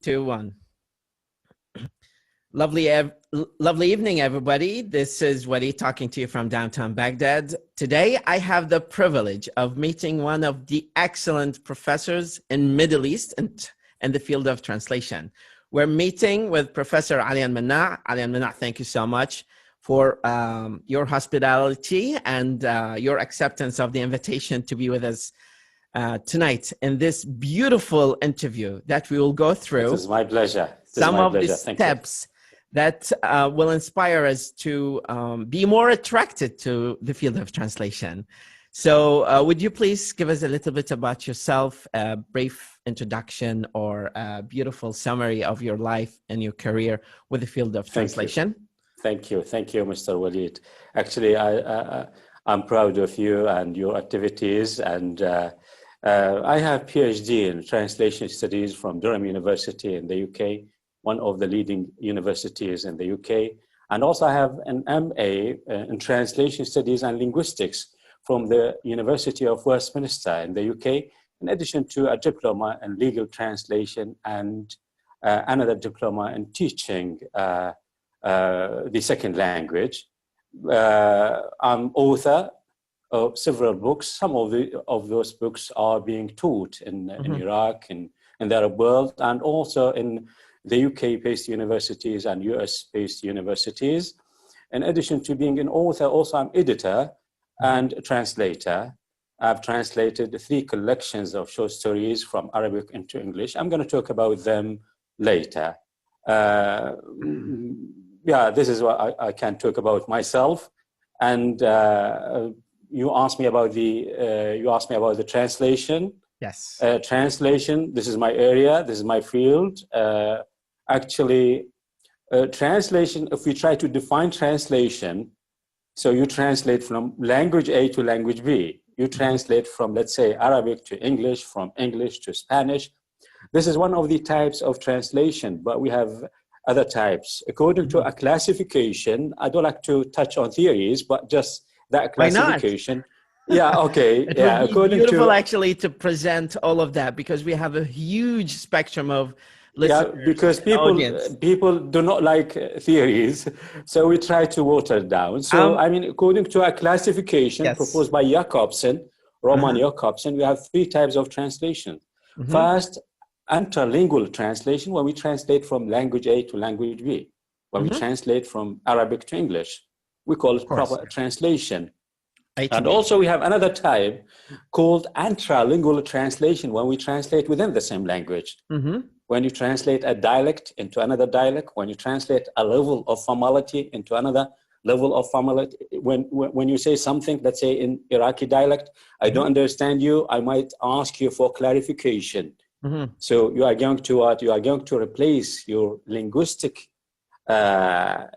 2, 1. Lovely evening, everybody. This is وليد talking to you from downtown Baghdad. Today, I have the privilege of meeting one of the excellent professors in Middle East and the field of translation. We're meeting with Professor Almanna. Almanna, thank you so much for your hospitality and your acceptance of the invitation to be with us tonight in this beautiful interview that we will go through. It is my pleasure. Some of the steps that will inspire us to be more attracted to the field of translation. So would you please give us a little bit about yourself, a brief introduction or a beautiful summary of your life and your career with the field of translation? Thank you, Mr. وليد. Actually, I'm proud of you and your activities, and I have PhD in translation studies from Durham University in the UK, one of the leading universities in the UK. And also I have an MA in translation studies and linguistics from the University of Westminster in the UK, in addition to a diploma in legal translation and another diploma in teaching the second language. I'm author of several books. Some of those books are being taught in Iraq, in the Arab world, and also in the UK-based universities and US-based universities. In addition to being an author, also I'm editor and translator. I've translated 3 collections of short stories from Arabic into English. I'm going to talk about them later. Yeah, this is what I can talk about myself. And you asked me about the translation. Yes. Translation. This is my area. This is my field. Actually, translation. If we try to define translation, so you translate from language A to language B. You translate from, let's say, Arabic to English, from English to Spanish. This is one of the types of translation, but we have other types. According to a classification, I don't like to touch on theories, but just that classification. Yeah, okay. It yeah, would be according beautiful to actually to present all of that, because we have a huge spectrum of listeners. Yeah, because people do not like theories, so we try to water it down. So, I mean, according to a classification proposed by Jacobsen, Roman Jacobsen, we have 3 types of translation. First, interlingual translation, when we translate from language A to language B. When we translate from Arabic to English, we call it proper translation. And also we have another type called intralingual translation, when we translate within the same language. When you translate a dialect into another dialect, when you translate a level of formality into another level of formality. When you say something, let's say in Iraqi dialect, I don't understand you, I might ask you for clarification. So you are going to what? You are going to replace your linguistic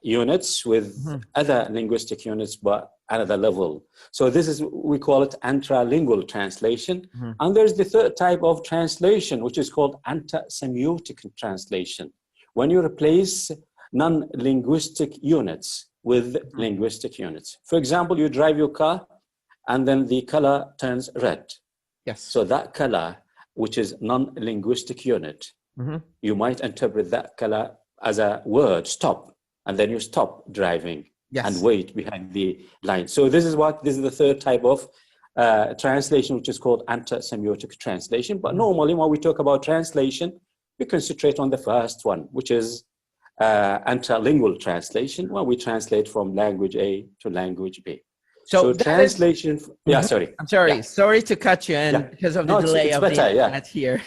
units with other linguistic units, but another level. So this is, we call it intralingual translation. And there's the 3rd type of translation, which is called anti-semiotic translation. When you replace non-linguistic units with linguistic units. For example, you drive your car and then the color turns red. Yes. So that color, which is non-linguistic unit, you might interpret that color as a word, stop, and then you stop driving and wait behind the line. So this is the 3rd type of translation, which is called anti-semiotic translation. But normally when we talk about translation, we concentrate on the first one, which is interlingual translation, when we translate from language A to language B. So translation, sorry. I'm sorry. Sorry to cut you in because of the delay of the internet here.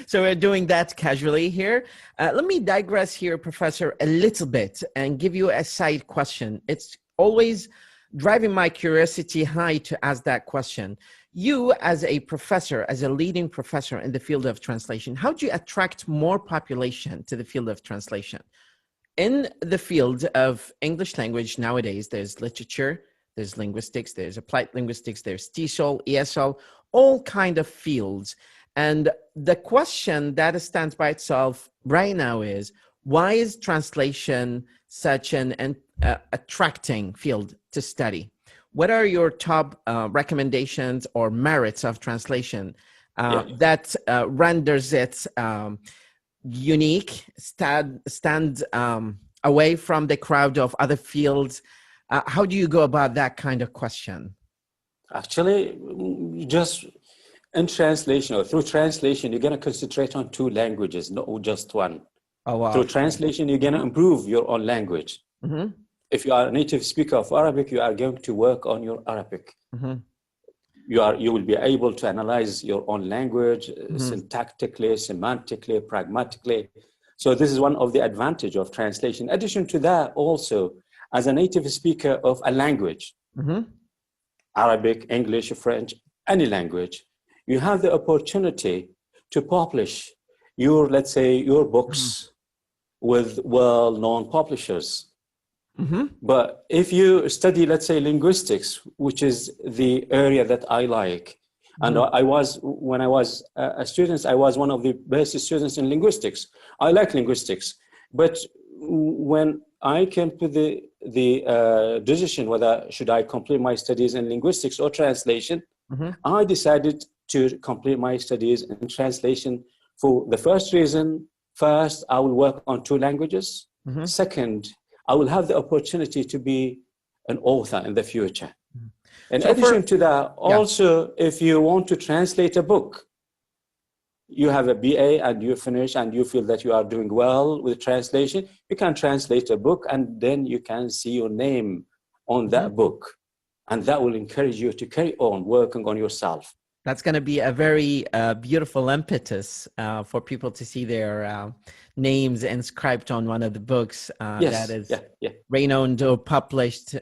So we're doing that casually here. Let me digress here, Professor, a little bit and give you a side question. It's always driving my curiosity high to ask that question. You, as a professor, as a leading professor in the field of translation, how do you attract more population to the field of translation? In the field of English language nowadays, there's literature, there's linguistics, there's applied linguistics, there's TESOL, ESL, all kind of fields. And the question that stands by itself right now is, why is translation such an attracting field to study? What are your top recommendations or merits of translation that renders it unique, stand away from the crowd of other fields? How do you go about that kind of question? Actually, just in translation or through translation, you're going to concentrate on 2 languages, not just one. Oh, wow. Through translation, you're going to improve your own language. Mm-hmm. If you are a native speaker of Arabic, you are going to work on your Arabic. Mm-hmm. You will be able to analyze your own language syntactically, semantically, pragmatically. So this is one of the advantages of translation. In addition to that, also, as a native speaker of a language, Arabic, English, French, any language, you have the opportunity to publish your, let's say, your books with well-known publishers. But if you study, let's say, linguistics, which is the area that I like, and when I was a student, I was one of the best students in linguistics. I like linguistics, but when I came to the decision whether should I complete my studies in linguistics or translation, I decided to complete my studies in translation for the first reason. First, I will work on 2 languages. Second, I will have the opportunity to be an author in the future. In addition to that, also, if you want to translate a book, you have a BA and you finish and you feel that you are doing well with translation, you can translate a book and then you can see your name on that book. And that will encourage you to carry on working on yourself. That's going to be a very beautiful impetus for people to see their names inscribed on one of the books that is renowned or published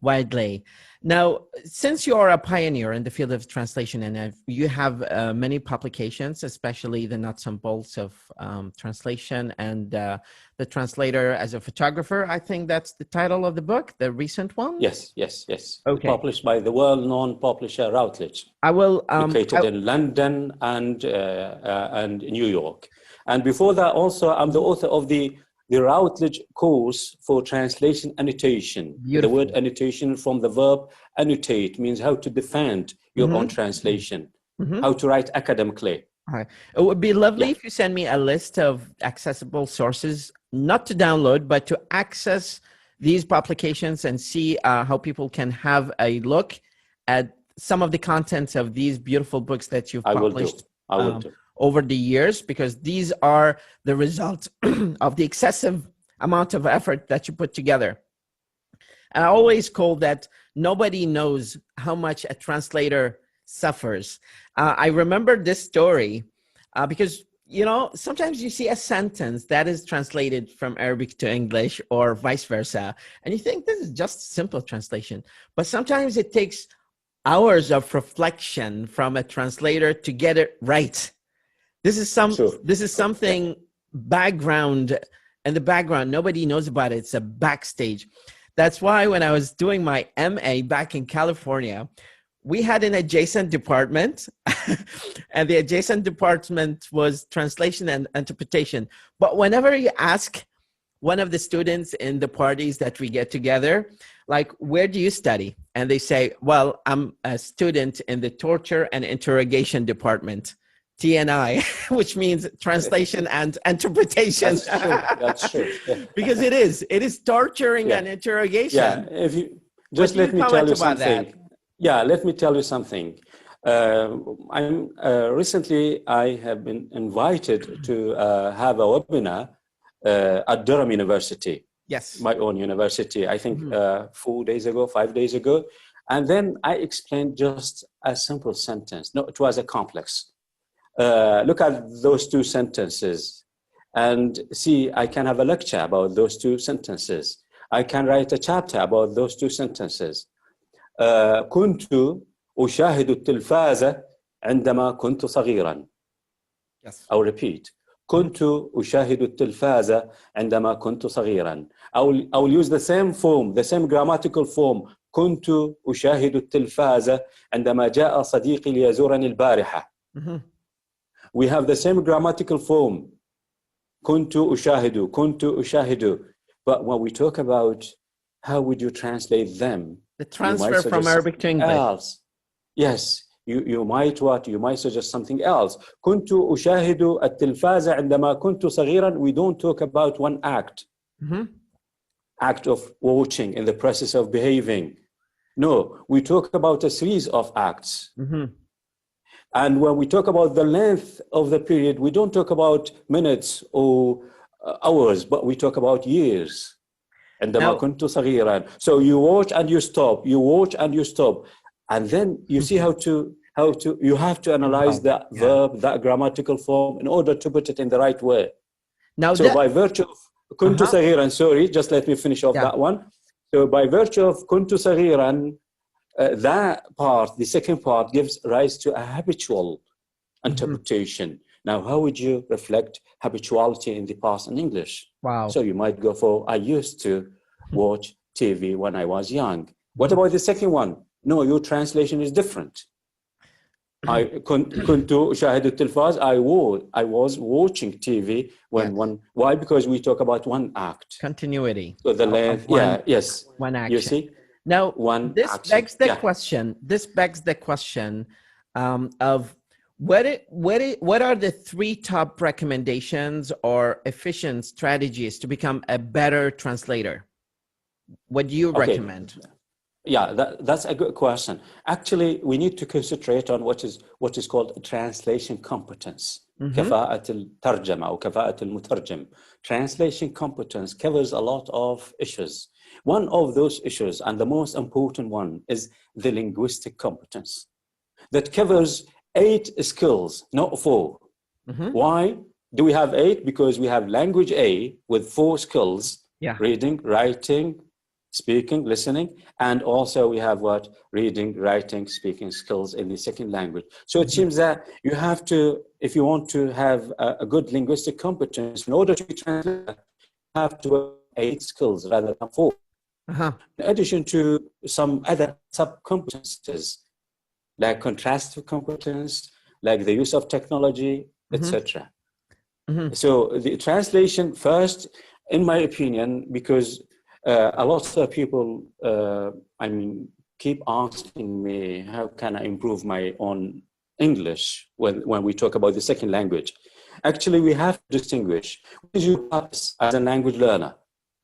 widely. Now, since you are a pioneer in the field of translation and you have many publications, especially the nuts and bolts of translation and the translator as a photographer, I think that's the title of the book, the recent one? Yes. Okay. Published by the well-known publisher Routledge. I will located in London and New York. And before that, also, I'm the author of the Routledge course for translation annotation. Beautiful. The word annotation from the verb annotate means how to defend your own translation, how to write academically. All right. It would be lovely if you send me a list of accessible sources, not to download, but to access these publications and see how people can have a look at some of the contents of these beautiful books that you've published. I will do. Over the years, because these are the result of the excessive amount of effort that you put together. And I always call that nobody knows how much a translator suffers. I remember this story because, you know, sometimes you see a sentence that is translated from Arabic to English or vice versa, and you think this is just simple translation. But sometimes it takes hours of reflection from a translator to get it right. This is something background, and the background, nobody knows about it. It's a backstage. That's why when I was doing my MA back in California, we had an adjacent department and the adjacent department was translation and interpretation. But whenever you ask one of the students in the parties that we get together, like, where do you study? And they say, well, I'm a student in the torture and interrogation department. TNI, which means translation and interpretation. That's true. Yeah. Because it is torturing and interrogation. Yeah, if you just let me tell you something. Yeah, let me tell you something. Recently I have been invited to have a webinar at Durham University. Yes. My own university, I think 5 days ago. And then I explained just a simple sentence. No, it was a complex. Look at those 2 sentences and see, I can have a lecture about those 2 sentences. I can write a chapter about those 2 sentences. كنت أشاهد التلفاز عندما كنت صغيرا. Yes. I'll repeat. كنت أشاهد التلفاز عندما كنت صغيرا. I will use the same form, the same grammatical form. كنت أشاهد التلفاز عندما جاء صديقي ليزورني البارحة. We have the same grammatical form. كنت أشاهد. But when we talk about how would you translate them? The transfer from Arabic to English. Yes, you might suggest something else. كنت أشاهد التلفاز عندما كنت صغيرا. We don't talk about one act. Act of watching in the process of behaving. No, we talk about a series of acts. And when we talk about the length of the period, we don't talk about minutes or hours, but we talk about years. عندما كنت صغيرا. So you watch and you stop, you watch and you stop. And then you see how to you have to analyze that verb, that grammatical form in order to put it in the right way. Now, so by virtue of كنت صغيرا, sorry, just let me finish off that one. So by virtue of كنت صغيرا, that part, the second part, gives rise to a habitual interpretation. Now, how would you reflect habituality in the past in English? Wow. So you might go for, I used to watch TV when I was young. What about the second one? No, your translation is different. I كنت أشاهد التلفاز. I was watching TV when one. Why? Because we talk about one act. Continuity. So the length. Yes. One action. You see. Now, this action. begs the question. This begs the question of what are the 3 top recommendations or efficient strategies to become a better translator? What do you recommend? Yeah, that's a good question. Actually, we need to concentrate on what is called translation competence. كفاءة الترجمة أو كفاءة المترجم. Translation competence covers a lot of issues. One of those issues, and the most important one, is the linguistic competence. That covers 8 skills, not 4. Why do we have 8? Because we have language A with 4 skills: reading, writing, speaking, listening, and also we have reading, writing, speaking skills in the second language. So it seems that you have to, if you want to have a good linguistic competence, in order to be translated, you have to have 8 skills rather than 4. In addition to some other sub-competences, like contrastive competence, like the use of technology, etc. So the translation first, in my opinion, because a lot of people, keep asking me, how can I improve my own English when we talk about the second language? Actually, we have to distinguish. What is your purpose as a language learner?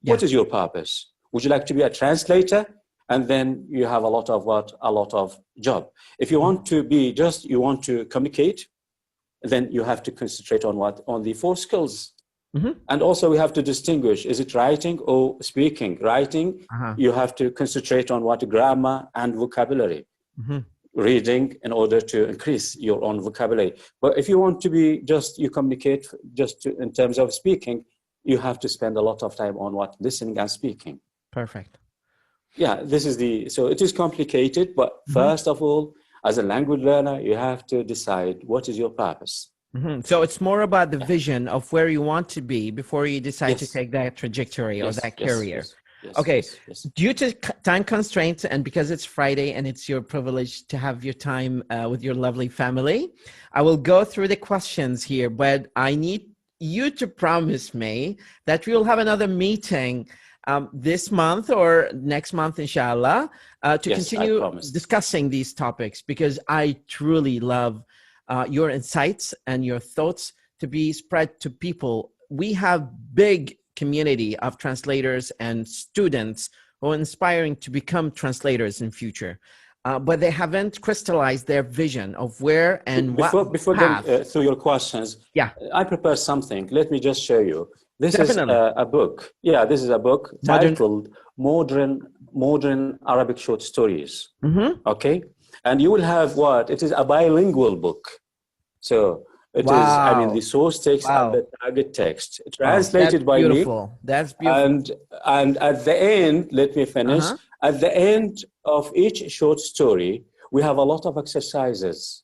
What is your purpose? Would you like to be a translator? And then you have a lot of job. If you want to be you want to communicate, then you have to concentrate on on the 4 skills. And also we have to distinguish, is it writing or speaking? Writing, you have to concentrate on grammar and vocabulary. Reading in order to increase your own vocabulary. But if you want to be you communicate in terms of speaking, you have to spend a lot of time on listening and speaking. Perfect. Yeah, so it is complicated, but first of all, as a language learner, you have to decide what is your purpose. So it's more about the vision of where you want to be before you decide to take that trajectory or that career. Okay. Due to time constraints and because it's Friday and it's your privilege to have your time with your lovely family, I will go through the questions here, but I need you to promise me that we'll have another meeting this month or next month, inshallah, to continue discussing these topics, because I truly love your insights and your thoughts to be spread to people. We have big community of translators and students who are inspiring to become translators in future, but they haven't crystallized their vision of where and before going through your questions. I prepared something. Let me just show you. This is a book. This is a book titled Modern Arabic Short Stories. Okay, and you will have it is a bilingual book. So it is, the source text and the target text translated by me. That's beautiful. And at the end, let me finish. At the end of each short story, we have a lot of exercises,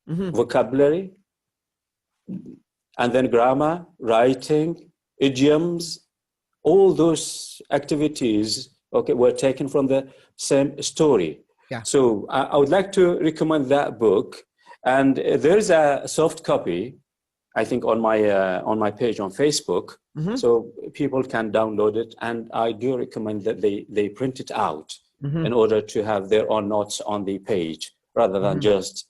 vocabulary, and then grammar, writing, idioms. All those activities, were taken from the same story. So I would like to recommend that book. And there's a soft copy, I think, on my page on Facebook, so people can download it. And I do recommend that they print it out in order to have their own notes on the page rather than just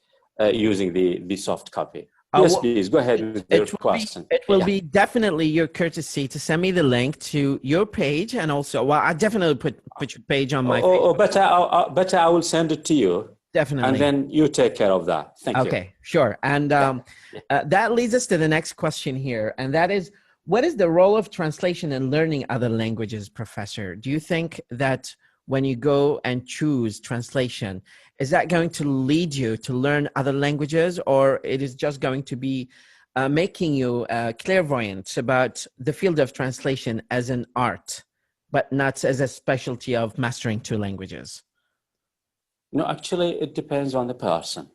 using the soft copy. Yes, please go ahead with your question. It will be definitely your courtesy to send me the link to your page, and also, well, I definitely put your page on my. Better I will send it to you. Definitely. And then you take care of that. Thank you. Okay, sure. And that leads us to the next question here, and that is, what is the role of translation in learning other languages, Professor? Do you think that when you go and choose translation, is that going to lead you to learn other languages, or it is just going to be making you clairvoyant about the field of translation as an art, but not as a specialty of mastering two languages? No, actually, it depends on the person.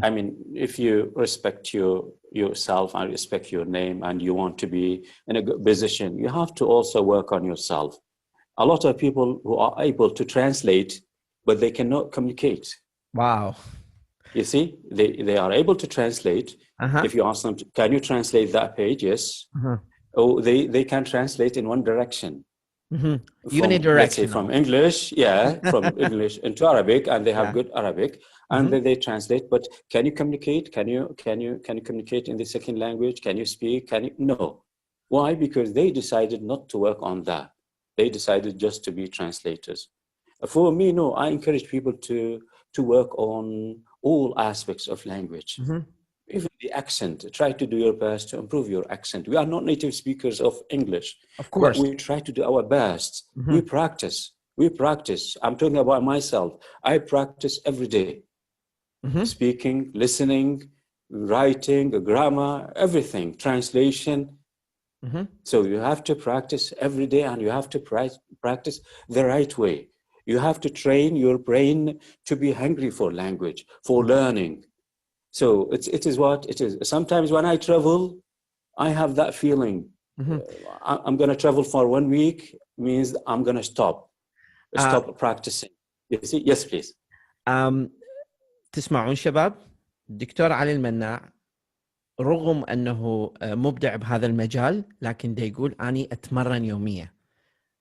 I mean, if you respect yourself and respect your name and you want to be in a good position, you have to also work on yourself. A lot of people who are able to translate, but they cannot communicate. Wow. You see, they are able to translate. If you ask them, can you translate that page? Yes. Oh, they can translate in one direction. Unidirectional. Let's say from English, from English into Arabic, and they have good Arabic, and then they translate. But can you communicate? Can you communicate in the second language? Can you speak? No. Why? Because they decided not to work on that. They decided just to be translators. For me, no. I encourage people to work on all aspects of language. Even the accent, try to do your best to improve your accent. We are not native speakers of English. Of course. But we try to do our best. We practice. I'm talking about myself. I practice every day. Speaking, listening, writing, grammar, everything, translation. So you have to practice every day, and you have to practice the right way. You have to train your brain to be hungry for language, for learning. So it is what it is. Sometimes when I travel, I have that feeling. I'm going to travel for 1 week, means I'm going to stop practicing. You see? Yes, please. تسمعون شباب؟ الدكتور علي المناع رغم أنه مبدع بهذا المجال، لكن دا يقول أني أتمرن يوميا،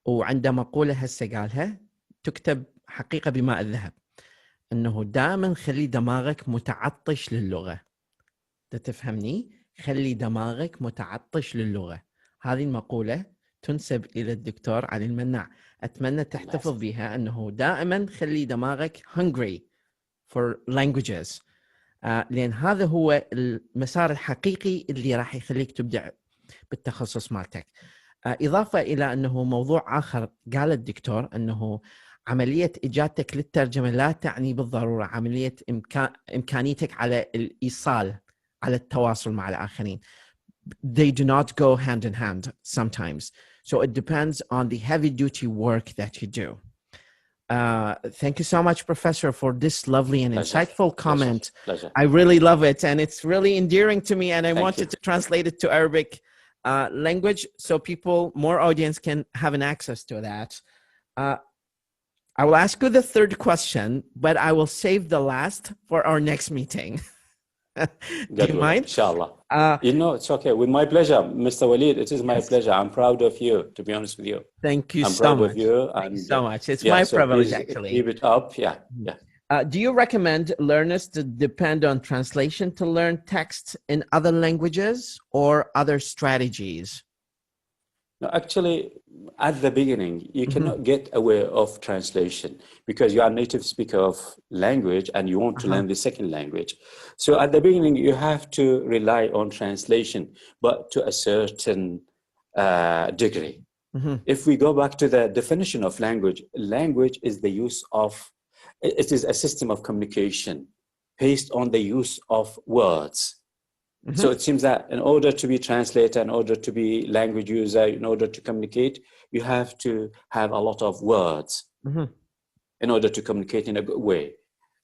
وعنده مقولة هسه قالها تكتب حقيقة بماء الذهب، أنه دائما خلي دماغك متعطش للغة. تفهمني؟ خلي دماغك متعطش للغة. هذه المقولة تنسب إلى الدكتور علي المناع. أتمنى تحتفظ بها، أنه دائما خلي دماغك hungry for languages، لأن هذا هو المسار الحقيقي اللي راح يخليك تبدع بالتخصص مالتك. إضافة إلى أنه موضوع آخر قال الدكتور، أنه عملية إجادتك للترجمة لا تعني بالضرورة عملية إمكانيتك على الإيصال، على التواصل مع الآخرين. They do not go hand in hand sometimes. So it depends on the heavy duty work that you do. Thank you so much, Professor, for this lovely and insightful comment. Pleasure. I really love it, and it's really endearing to me, and I wanted to translate it to Arabic language so more audience can have an access to that. I will ask you the third question, but I will save the last for our next meeting. Do you mind? Inshallah. It's okay. With my pleasure, Mr. وليد. It is my pleasure. I'm proud of you, to be honest with you. Thank you I'm so proud much. of you. Thank you so much. It's my privilege, actually. Keep it up. Do you recommend learners to depend on translation to learn text in other languages, or other strategies? No, actually, at the beginning, you cannot get away of translation because you are a native speaker of language and you want to learn the second language. So at the beginning, you have to rely on translation, but to a certain degree. If we go back to the definition of language, language is the use of, it is a system of communication based on the use of words. So it seems that in order to be translator, in order to be language user, in order to communicate, you have to have a lot of words in order to communicate in a good way.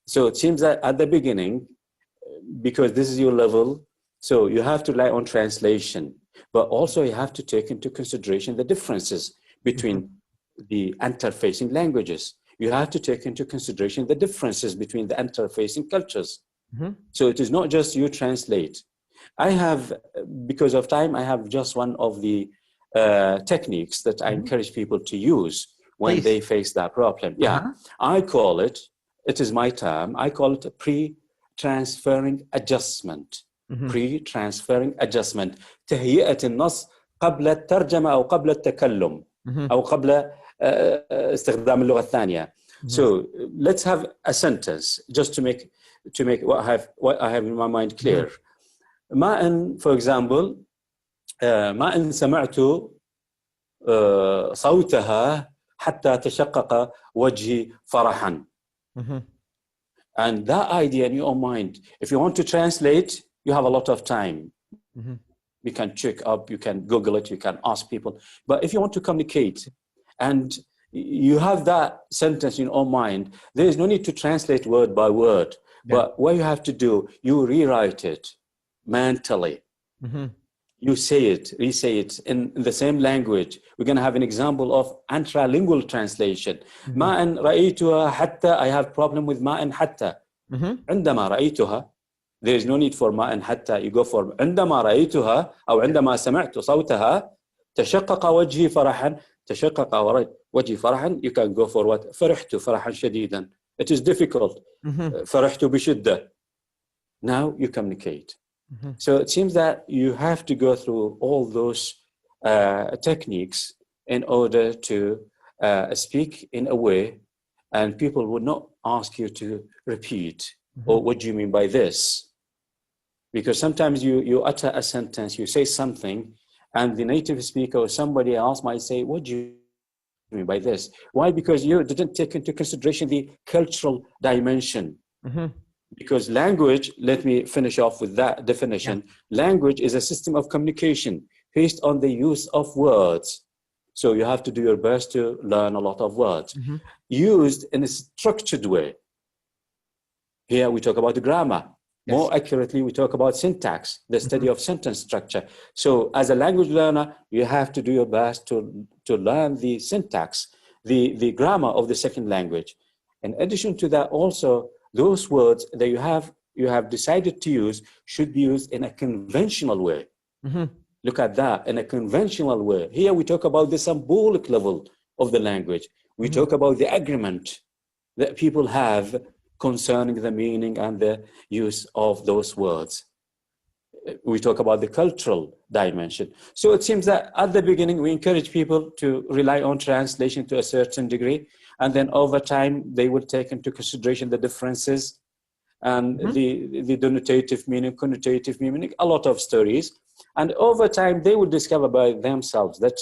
So it seems that at the beginning, because this is your level, so you have to rely on translation, but also you have to take into consideration the differences between the interfacing languages. You have to take into consideration the differences between the interfacing cultures. So it is not just you translate. I have, because of time, I have just one of the techniques that I encourage people to use when they face that problem. I call it it is my term, I call it a pre-transferring adjustment. Pre-transferring adjustment. تهيئة النص قبل الترجمة أو قبل التكلم أو قبل استخدام اللغة الثانية. So let's have a sentence just to make what I have in my mind clear. ما إن, for example, ما إن سمعت صوتها حتى تشقق وجهي فرحا. And that idea in your mind, if you want to translate, you have a lot of time. You can check up, you can Google it, you can ask people. But if you want to communicate and you have that sentence in your mind, there is no need to translate word by word. But what you have to do, you rewrite it mentally. You say it, re-say it in the same language. We're going to have an example of intralingual translation. ما إن رأيتها حتى, I have problem with ما إن حتى. عندما رأيتها, there is no need for ما إن حتى. You go for عندما رأيتها أو عندما سمعت صوتها تشقق وجهي فرحا. تشقق وجهي فرحا. You can go for what? فرحت فرحا شديدا. It is difficult. فرحت بشدة. Now you communicate. So it seems that you have to go through all those techniques in order to speak in a way, and people would not ask you to repeat, or what do you mean by this? Because sometimes you utter a sentence, you say something, and the native speaker or somebody else might say, what do you mean by this? Why? Because you didn't take into consideration the cultural dimension. Because language, let me finish off with that definition. Language is a system of communication based on the use of words. So you have to do your best to learn a lot of words. Used in a structured way. Here we talk about the grammar. More accurately, we talk about syntax, the study of sentence structure. So as a language learner, you have to do your best to learn the syntax, the grammar of the second language. In addition to that, also, those words that you have decided to use should be used in a conventional way. Look at that, in a conventional way. Here we talk about the symbolic level of the language. We talk about the agreement that people have concerning the meaning and the use of those words. We talk about the cultural dimension. So it seems that at the beginning, we encourage people to rely on translation to a certain degree. And then over time, they will take into consideration the differences and the denotative meaning, connotative meaning, a lot of stories. And over time, they will discover by themselves that,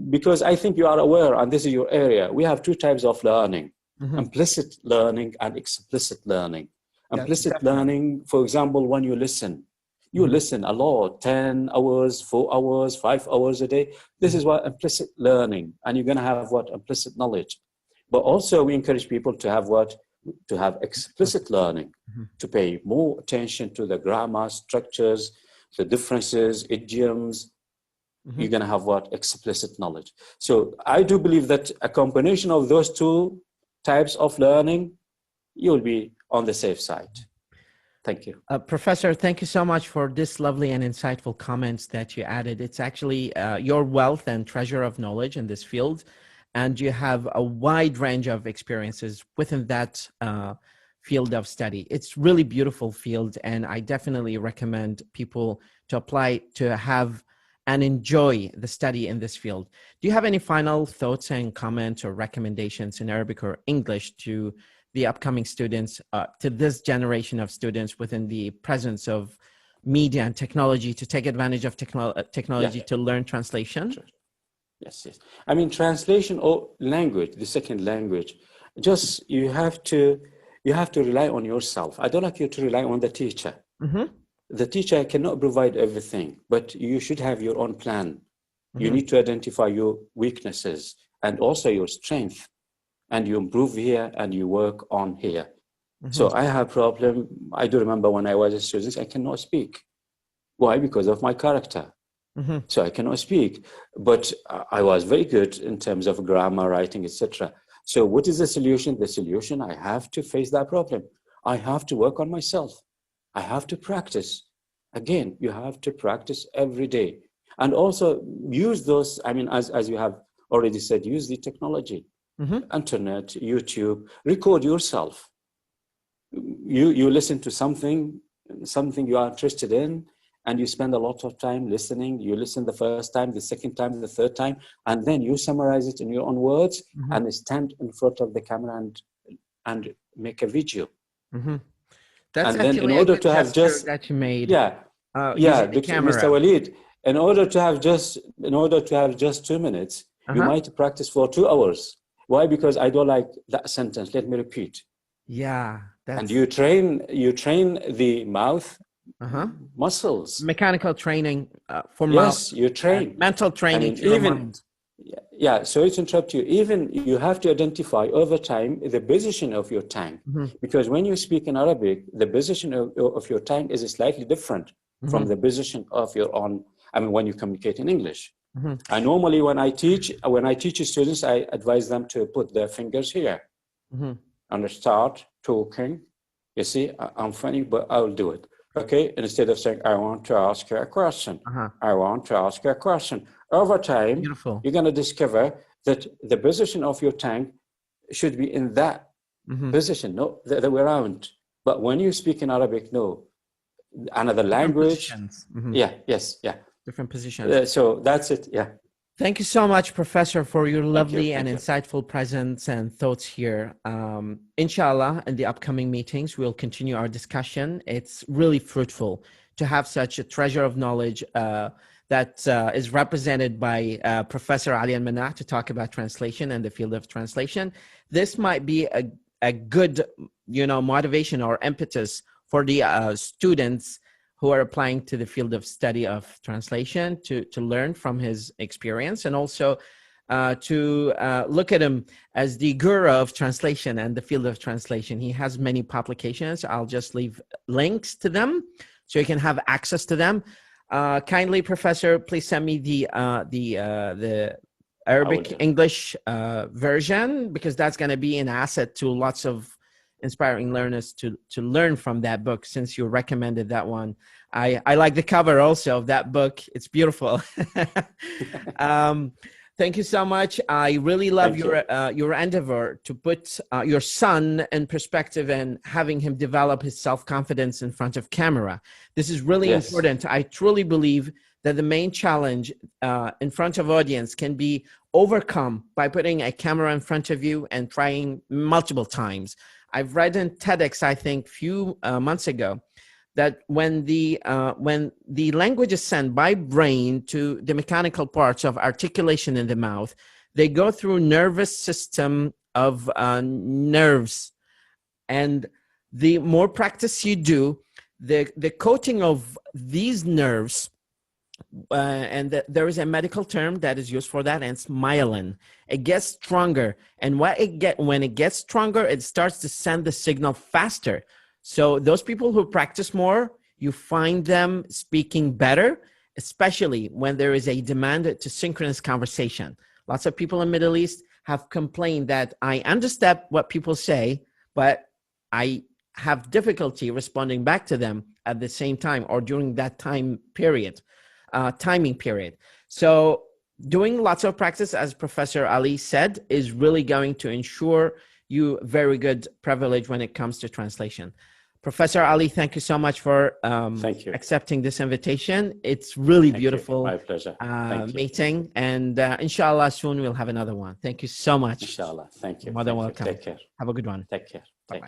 because I think you are aware, and this is your area, we have two types of learning, implicit learning and explicit learning. Implicit learning, for example, when you listen a lot, 10 hours, 4 hours, 5 hours a day. This is what implicit learning, and you're going to have what? Implicit knowledge. But also we encourage people to have what? To have explicit learning, to pay more attention to the grammar, structures, the differences, idioms. You're going to have what? Explicit knowledge. So I do believe that a combination of those two types of learning, you'll be on the safe side. Thank you. Professor, thank you so much for this lovely and insightful comments that you added. It's actually your wealth and treasure of knowledge in this field. And you have a wide range of experiences within that field of study. It's really beautiful field, and I definitely recommend people to apply to have and enjoy the study in this field. Do you have any final thoughts and comments or recommendations in Arabic or English to the upcoming students, to this generation of students within the presence of media and technology, to take advantage of technology to learn translation? Sure. Yes. I mean, translation or language, the second language, just you have to rely on yourself. I don't like you to rely on the teacher. The teacher cannot provide everything, but you should have your own plan. You need to identify your weaknesses and also your strength, and you improve here and you work on here. So I have a problem. I do remember when I was a student, I cannot speak. Why? Because of my character. So I cannot speak, but I was very good in terms of grammar, writing, etc. So what is the solution? The solution, I have to face that problem. I have to work on myself. I have to practice. Again, you have to practice every day. And also use those, I mean, as you have already said, use the technology, internet, YouTube, record yourself. you listen to something you are interested in, and you spend a lot of time listening. You listen the first time, the second time, the third time, and then you summarize it in your own words, and stand in front of the camera and make a video. That's and then actually in order a good to have gesture just that you made. Yeah, Mr. وليد, in order to have just 2 minutes, you might practice for 2 hours. Why? Because I don't like that sentence. Let me repeat. Yeah, and you train the mouth muscles. Mechanical training for yes, mouth. You train mental training. I mean, mind. Yeah, sorry to interrupt you. Even you have to identify over time the position of your tongue, because when you speak in Arabic, the position of your tongue is slightly different from the position of your own. I mean, when you communicate in English. And normally when I teach students, I advise them to put their fingers here and start talking. You see, I'm funny, but I'll do it. Okay, instead of saying, I want to ask you a question. I want to ask you a question. Over time, you're going to discover that the position of your tongue should be in that position, not the other way around. But when you speak in Arabic, no, another language. Different positions. So that's it. Yeah. Thank you so much, Professor, for your lovely and insightful presence and thoughts here. Inshallah, in the upcoming meetings, we'll continue our discussion. It's really fruitful to have such a treasure of knowledge that is represented by Professor Ali Almanna to talk about translation and the field of translation. This might be a good, motivation or impetus for the students who are applying to the field of study of translation to learn from his experience, and also to look at him as the guru of translation and the field of translation. He has many publications. I'll just leave links to them so you can have access to them. Kindly, Professor, please send me the Arabic English version, because that's going to be an asset to lots of inspiring learners to learn from that book, since you recommended that one. I like the cover also of that book. It's beautiful. Thank you so much. I really love your endeavor to put your son in perspective and having him develop his self-confidence in front of camera. This is really important. I truly believe that the main challenge in front of audience can be overcome by putting a camera in front of you and trying multiple times. I've read in TEDx, I think, few months ago, that when the language is sent by brain to the mechanical parts of articulation in the mouth, they go through nervous system of nerves, and the more practice you do, the coating of these nerves, and there is a medical term that is used for that, and it's myelin. It gets stronger, and when it gets stronger, it starts to send the signal faster. So those people who practice more, you find them speaking better, especially when there is a demand to synchronous conversation. Lots of people in the Middle East have complained that I understand what people say, but I have difficulty responding back to them at the same time or during that timing period. So doing lots of practice, as Professor Ali said, is really going to ensure you very good privilege when it comes to translation. Professor Ali, thank you so much for accepting this invitation. It's really beautiful. My pleasure. Meeting, and inshallah soon we'll have another one. Thank you so much. Inshallah. Thank you. More than welcome. Take care. Have a good one. Take care. Bye-bye.